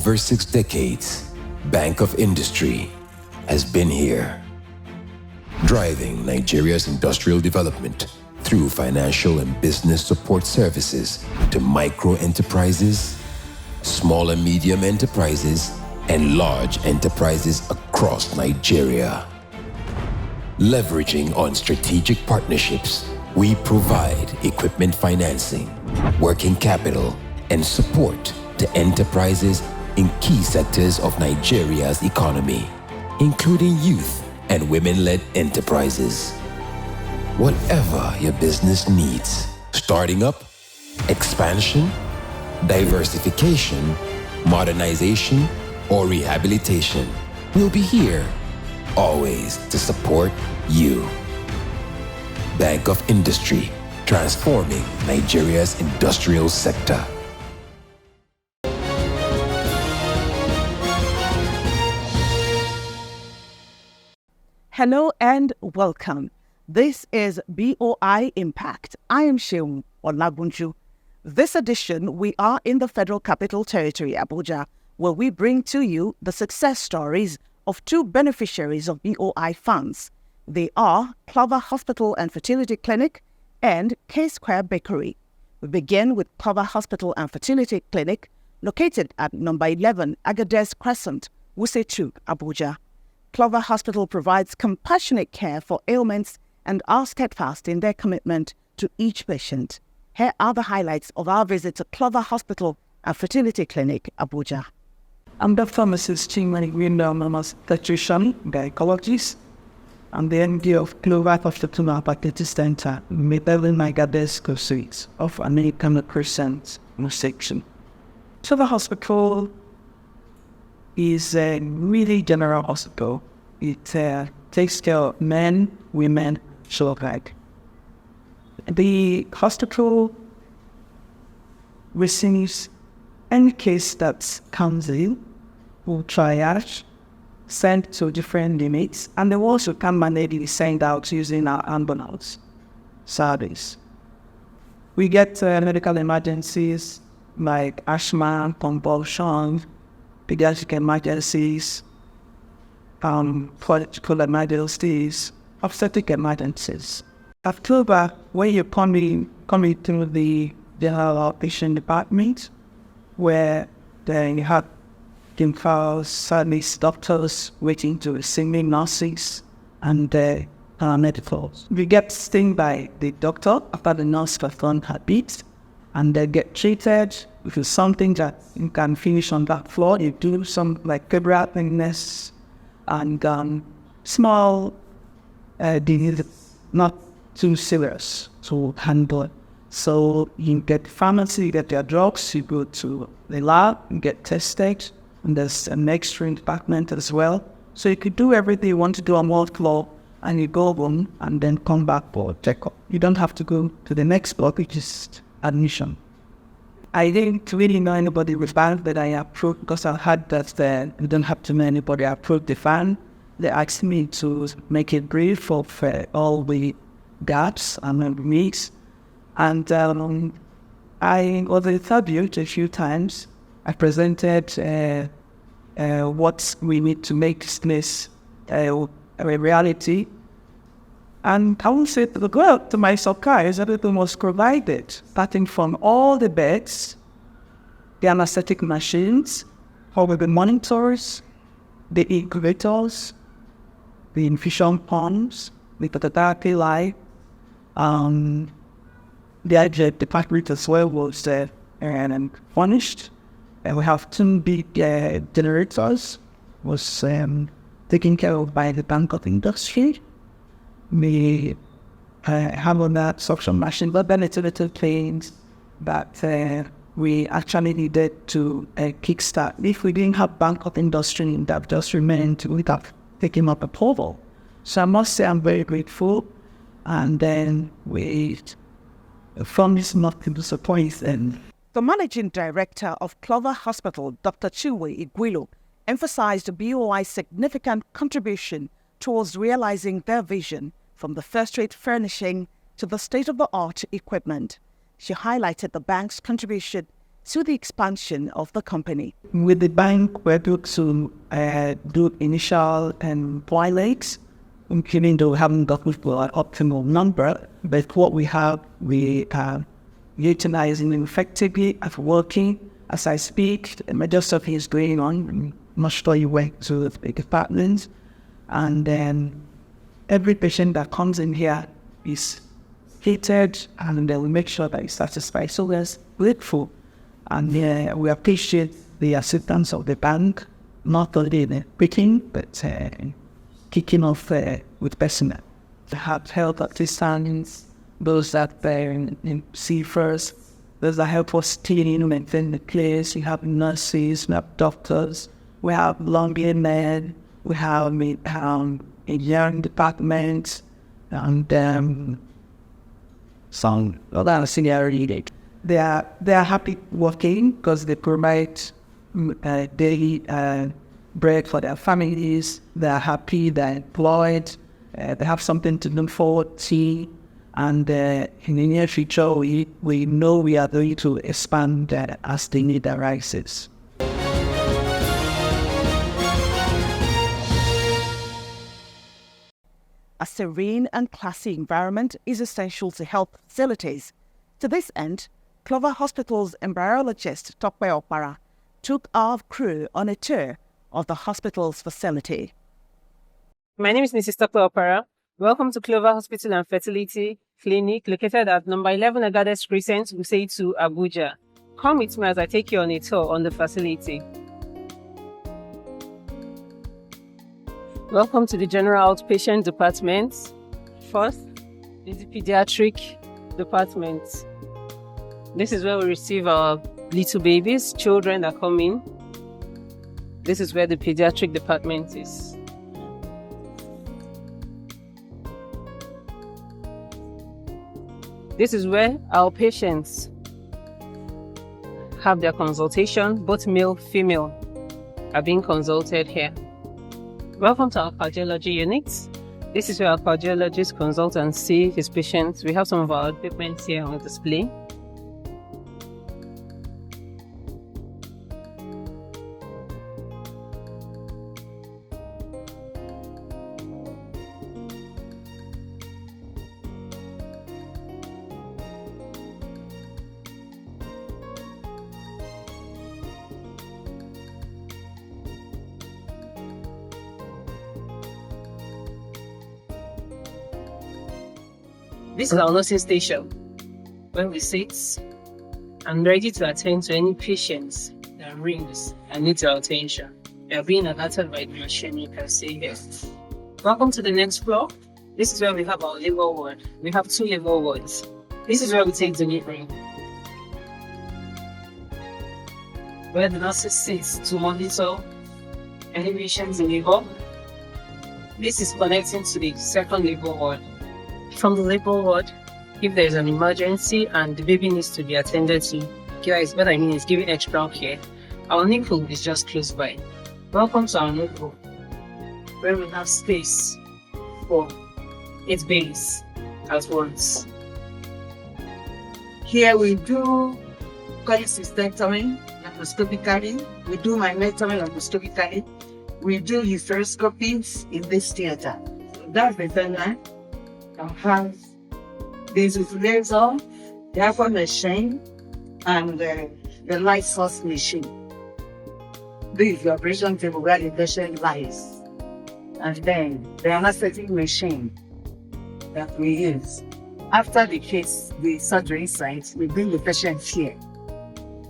over 6 decades, Bank of Industry has been here, driving Nigeria's industrial development through financial and business support services to micro enterprises, small and medium enterprises, and large enterprises across Nigeria. Leveraging on strategic partnerships, we provide equipment financing, working capital, and support to enterprises in key sectors of Nigeria's economy, including youth and women-led enterprises. Whatever your business needs, starting up, expansion, diversification, modernization, or rehabilitation, we'll be here, always to support you. Bank of Industry, transforming Nigeria's industrial sector. Hello and welcome. This is BOIImpact. I am Sheung Olagunju. This edition, we are in the Federal Capital Territory, Abuja, where we bring to you the success stories of 2 beneficiaries of BOI funds. They are Clover Hospital and Fertility Clinic and KSquare Bakery. We begin with Clover Hospital and Fertility Clinic, located at number 11 Agades Crescent, Wuse 2, Abuja. Clover Hospital provides compassionate care for ailments and are steadfast in their commitment to each patient. Here are the highlights of our visit to Clover Hospital and Fertility Clinic, Abuja. I'm the pharmacist Chimani Window, I'm a obstetrician, gynecologist. I'm the MD of Clover Hospital Fertility Center, Maitland Agades Suites of American Crescent section. Clover Hospital is a really general hospital. It takes care of men, women, children. The hospital receives any case that comes in, will triage, send to different units, and they also can manually send out using our ambulance service. We get medical emergencies like asthma, convulsion, pediatric emergencies, political emergencies, obstetric emergencies. At Clover, when you come into the general outpatient department, where then you have clinical service doctors waiting to receive nurses and paramedicals. We get seen by the doctor after the nurse performs her beat, and they get treated. If it's something that you can finish on that floor, you do some like febrile thickness and small diseases, not too serious to handle. So you get pharmacy, you get your drugs, you go to the lab, you get tested, and there's an X-ray department as well. So you could do everything you want to do on one floor, and you go home and then come back for checkup. You don't have to go to the next block, which is admission. I didn't really know anybody with bank that I approved because I heard that you don't have to know anybody. I approved the fan. They asked me to make it brief of all the gaps and needs. And I was interviewed a few times. I presented what we need to make this place a reality. And I will say to my surprise, everything was provided, starting from all the beds, the anesthetic machines, all the monitors, the incubators, the infusion pumps, the phototherapy light. The IJ department as well was furnished. And we have 2 big generators, was taken care of by the Bank of Industry. We have on that suction machine, but then it's a little things that we actually needed to kickstart. If we didn't have Bank of Industry, that just remained, we'd have taken up a portal. So I must say I'm very grateful. And then we promise not to disappoint them. The Managing Director of Clover Hospital, Dr. Chiwe Igwilo, emphasized BOI's significant contribution towards realizing their vision from the first-rate furnishing to the state-of-the-art equipment. She highlighted the bank's contribution to the expansion of the company. With the bank, we're able to do initial pilots, even though we haven't gotten to an optimal number, but what we have, we are utilizing effectively and working. As I speak, the major stuff is going on. I'm not sure you went to the department, and then every patient that comes in here is treated, and then we make sure that it's satisfied. So we're grateful, and we appreciate the assistance of the bank, not only in picking, but kicking off with personnel. We have health assistants, those that see first, those that help us clean, maintain the place. We have nurses, we have doctors, we have laundry men, we have engineering department, and some other senior leaders. They are happy working because they provide daily bread for their families. They are happy, they're employed, they have something to look forward to. And in the near future, we know we are going to expand as the need arises. A serene and classy environment is essential to health facilities. To this end, Clover Hospital's embryologist Tope Opara took our crew on a tour of the hospital's facility. My name is Mrs. Tope Opara. Welcome to Clover Hospital Fertility Clinic, located at number 11 Agades Crescent, Wuse 2, Abuja. Come with me as I take you on a tour on the facility. Welcome to the General Outpatient Department. First is the Pediatric Department. This is where we receive our little babies, children that come in. This is where the Pediatric Department is. This is where our patients have their consultation. Both male, female are being consulted here. Welcome to our cardiology unit. This is where our cardiologist consults and sees his patients. We have some of our equipment here on display. This is our nursing station, where we sit and ready to attend to any patients that rings and needs our attention. They are being alerted by the machine you can see here. Welcome to the next floor. This is where we have our labor ward. We have 2 labor wards. This is where we take delivery, where the nurses sit to monitor any patients in labor. This is connecting to the second labor ward. From the labor ward, if there is an emergency and the baby needs to be attended to, guys, what I mean is giving extra care, our NICU is just close by. Welcome to our NICU, where we have space for 8 babies at once. Here we do cholecystectomy laparoscopically, we do myectomy laparoscopically, we do hysteroscopies in this theater. So that's the thing. Have this is laser, the aqua machine, and the light source machine. This is the operation table where the patient lies. And then the anesthetic machine that we use. After the case, the surgery site, we bring the patient here.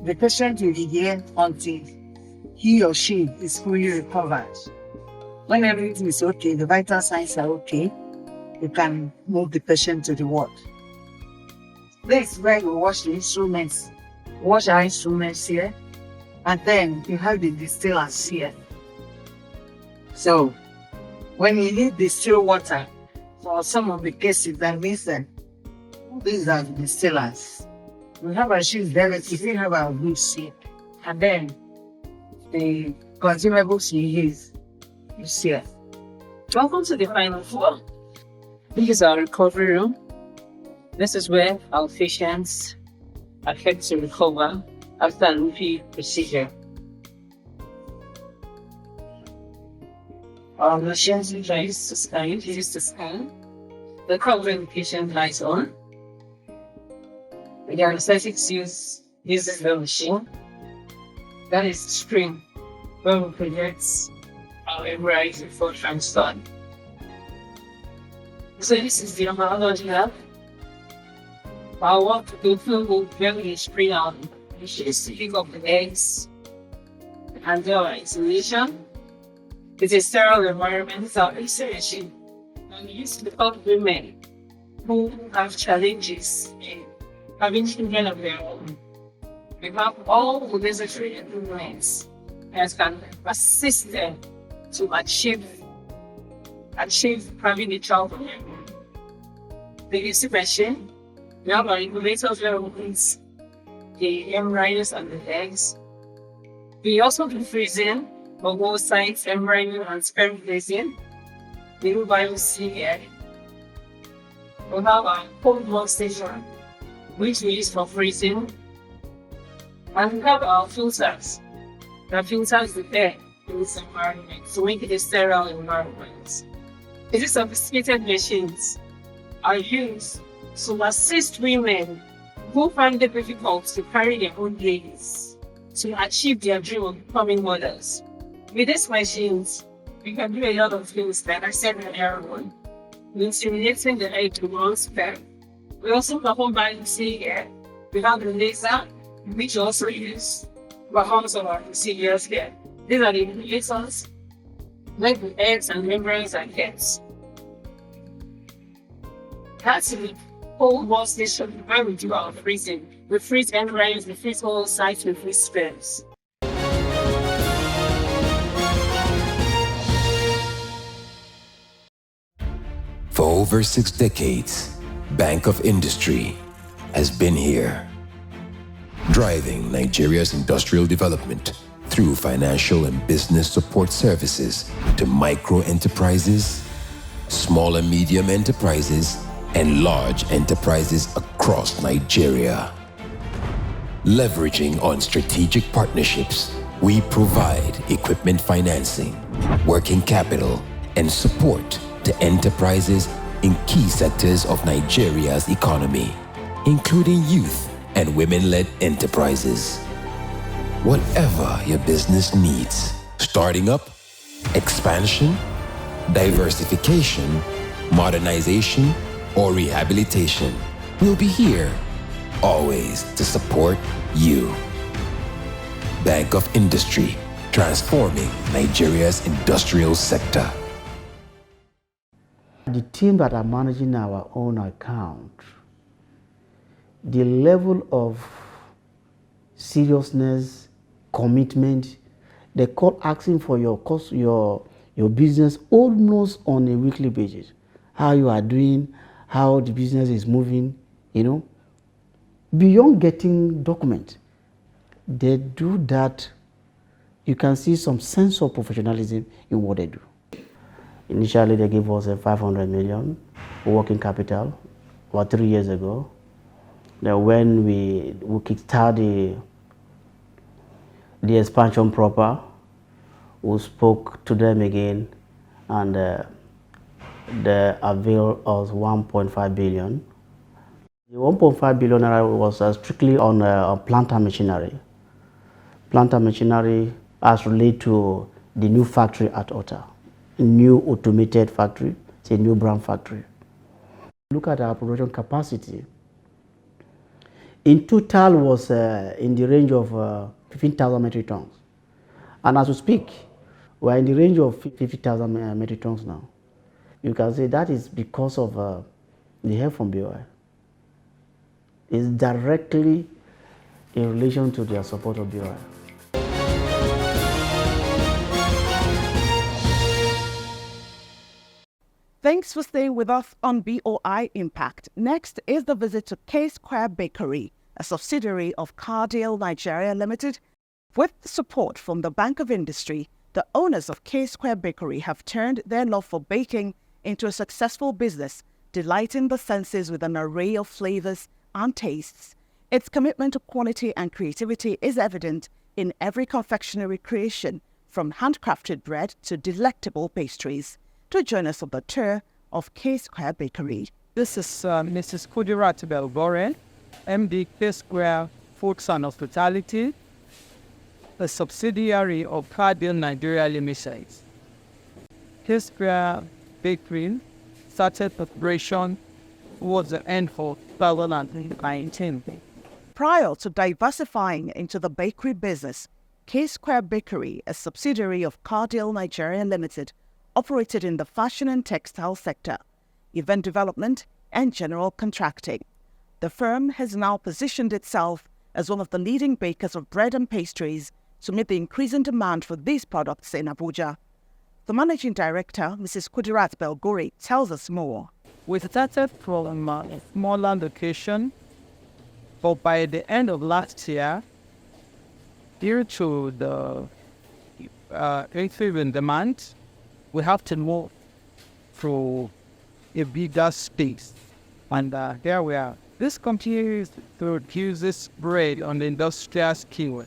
The patient will be here until he or she is fully recovered. When everything is okay, the vital signs are okay, you can move the patient to the ward. This is where we wash the instruments. Wash our instruments here, and then you have the distillers here. So, when you need distilled water, for some of the cases that listen, these are the distillers. We have our shoes there, if you have our boots here, and then the consumables you use is here. Welcome to the final floor. This is our recovery room. This is where our patients are kept to recover after an OP procedure. Our machines used to scan the cover the patient lies on. The anesthetics uses the machine. That is the screen where we project our MRIs before transfer. So this is the analogy lab. Our work to do will very spring out machines to pick up the eggs and do our isolation. It's a sterile environment, it's our isolation. And we used to help women who have challenges in having children of their own. We have all the necessary improvements that can assist them to achieve having a child of their own. The UC machine, we have our incubators where we put the embryos and the eggs. We also do freezing for both sides, embryo and sperm freezing. We do biopsy here. We have our cold workstation, which we use for freezing. And we have our filters. The filters the air in this environment to make it a sterile environment. These sophisticated machines are used to assist women who find it difficult to carry their own babies to achieve their dream of becoming mothers. With these machines, we can do a lot of things that I said earlier on. We're inseminating the egg to one sperm. We also perform biopsy here. We have the laser, which also use performs of our procedures here. These are the lasers, like the eggs and embryos and eggs. That's the whole workstation where we do our freezing. We freeze embryos, we freeze all sites, we freeze sperms. For over 6 decades, Bank of Industry has been here, driving Nigeria's industrial development through financial and business support services to micro enterprises, small and medium enterprises, and large enterprises across Nigeria. Leveraging on strategic partnerships, we provide equipment financing, working capital, and support to enterprises in key sectors of Nigeria's economy, including youth and women-led enterprises. Whatever your business needs, starting up, expansion, diversification, modernization, or rehabilitation, we'll be here, always to support you. Bank of Industry, transforming Nigeria's industrial sector. The team that are managing our own account, the level of seriousness, commitment, they call asking for your business almost on a weekly basis. How you are doing, how the business is moving, Beyond getting documents, they do that. You can see some sense of professionalism in what they do. Initially, they gave us a 500 million working capital about 3 years ago. Then when we kickstart the expansion proper, we spoke to them again, and they availed us 1.5 billion. The 1.5 billion was strictly on plant and machinery. Plant and machinery as related to the new factory at Ota. New automated factory, it's a new brand factory. Look at our production capacity. In total was in the range of 15,000 metric tons. And as we speak, we're in the range of 50,000 metric tons now. You can say that is because of the help from BOI. It's directly in relation to their support of BOI. Thanks for staying with us on BOIImpact. Next is the visit to KSquare Bakery, a subsidiary of CARDEAL Nigeria Limited. With support from the Bank of Industry, the owners of KSquare Bakery have turned their love for baking into a successful business, delighting the senses with an array of flavors and tastes. Its commitment to quality and creativity is evident in every confectionery creation, from handcrafted bread to delectable pastries. To join us on the tour of KSquare Bakery. This is Mrs. Kudirat Borne, MD KSquare Food and Hospitality, a subsidiary of CARDEAL Nigeria Limited. KSquare Bakery started operation towards the end of 2019. Prior to diversifying into the bakery business, KSquare Bakery, a subsidiary of CARDEAL Nigeria Limited, operated in the fashion and textile sector, event development, and general contracting. The firm has now positioned itself as one of the leading bakers of bread and pastries to meet the increasing demand for these products in Abuja. The managing director, Mrs. Kudirat Belgori, tells us more. We started from a smaller location, but by the end of last year, due to the increase in demand, we have to move to a bigger space. And here we are. This company produces bread on the industrial scale,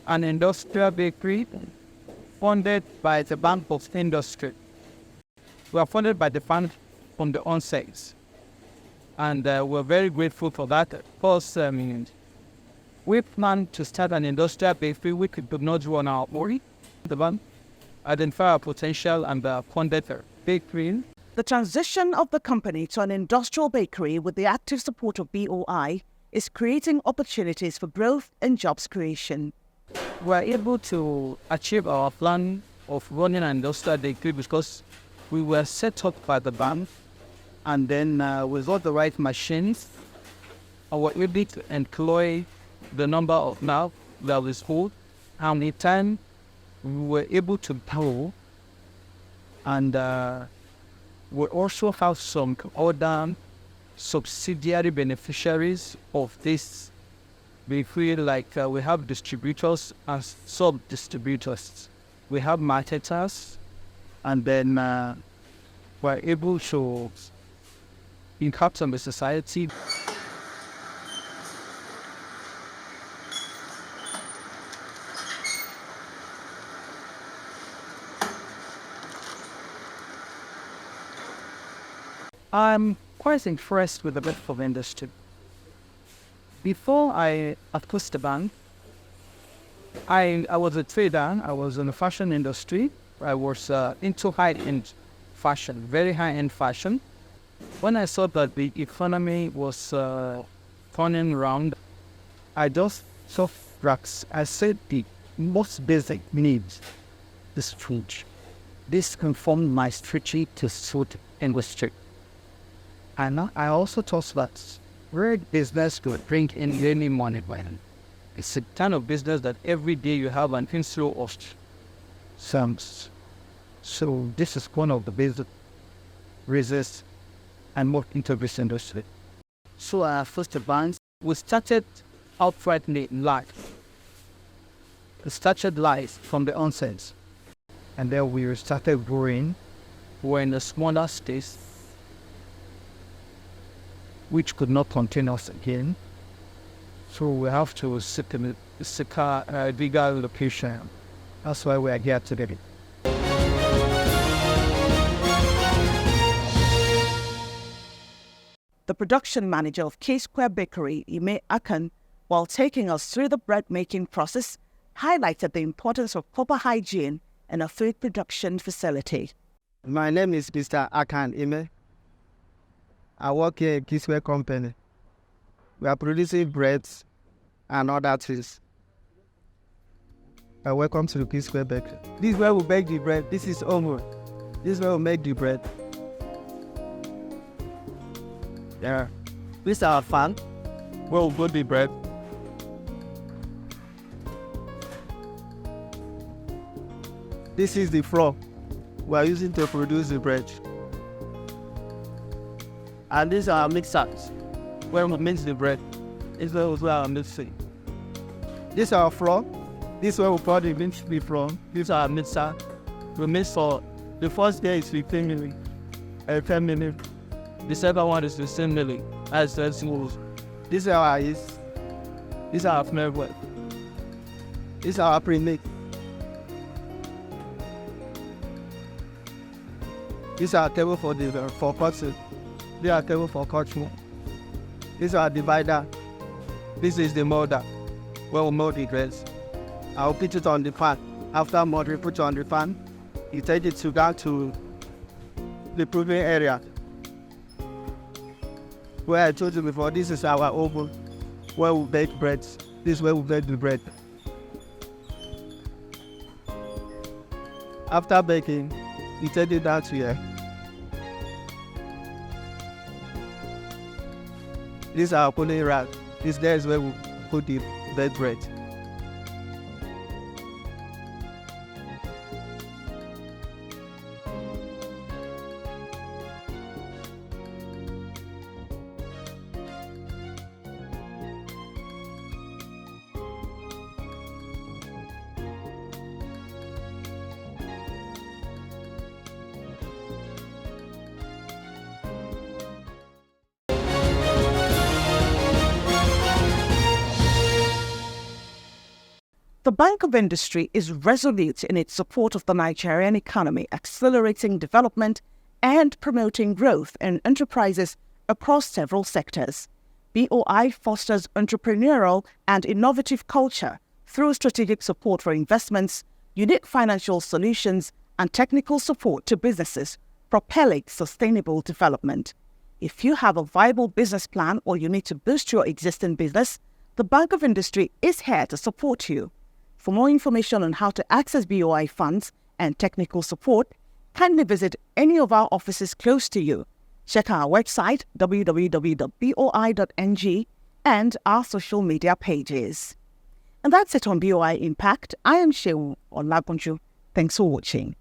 an industrial bakery funded by the Bank of Industry. We are funded by the fund from the onset, and we're very grateful for that. Of course, we plan to start an industrial bakery. We could not do on our own. The bank identify our potential and funded a bakery. The transition of the company to an industrial bakery with the active support of BOI is creating opportunities for growth and jobs creation. We are able to achieve our plan of running an industrial bakery because we were set up by the bank, and then with all the right machines, and we're able to employ the number of now that is full, and in time we were able to grow, and we also have some other subsidiary beneficiaries of this bakery, like we have distributors and sub-distributors. We have marketers, and then we're able to impact on the society. I'm quite impressed with the breadth of industry. Before I approached the bank, I was a trader. I was in the fashion industry. I was into high-end fashion, very high-end fashion. When I saw that the economy was turning around, I just saw drugs. I said the most basic needs is food. This conformed my strategy to suit industry. And I also thought that bread business could bring in any money by it. It's a kind of business that every day you have an inflow of sums. So this is one of the basic reasons I'm more into this industry. So first advance, we started outrightly live. We started live from the onset. And then we started growing. We're in a smaller space, which could not contain us again. So we have to seek a bigger location. That's why we are here today. The production manager of KSquare Bakery, Ime Akan, while taking us through the bread making process, highlighted the importance of proper hygiene in a food production facility. My name is Mr. Akan Ime. I work here at KSquare Company. We are producing breads and other things. Welcome to the KSquare Bakery. This is where we bake the bread. This is Omo. This is where we make the bread. Yeah. This is our farm where we put the bread. This is the flour we are using to produce the bread. And these are our mixers where we mix the bread. This is where our mixing. This is our flour. This is where we pour the mix flour. This is our mixer. We mix for the first day is 15 minutes. 10 minutes. The second one is 15 minutes. As smooth. This is our yeast. These are our flare web. These are our pre-mix. These are table for cutting. These are table for cutting. These are divider. This is the molder where we mold the dress. I'll put it on the pan. After mold, we put it on the pan. You take it down to the proving area. Where I told you before, this is our oven where we bake bread. This is where we bake the bread. After baking, you take it down to here. This is our cooling rack. This there is where we put the baked bread. The Bank of Industry is resolute in its support of the Nigerian economy, accelerating development and promoting growth in enterprises across several sectors. BOI fosters entrepreneurial and innovative culture through strategic support for investments, unique financial solutions, and technical support to businesses, propelling sustainable development. If you have a viable business plan or you need to boost your existing business, the Bank of Industry is here to support you. For more information on how to access BOI funds and technical support, kindly visit any of our offices close to you. Check our website www.boi.ng and our social media pages. And that's it on BOIimpact. I am Shehu Olagunju. Thanks for watching.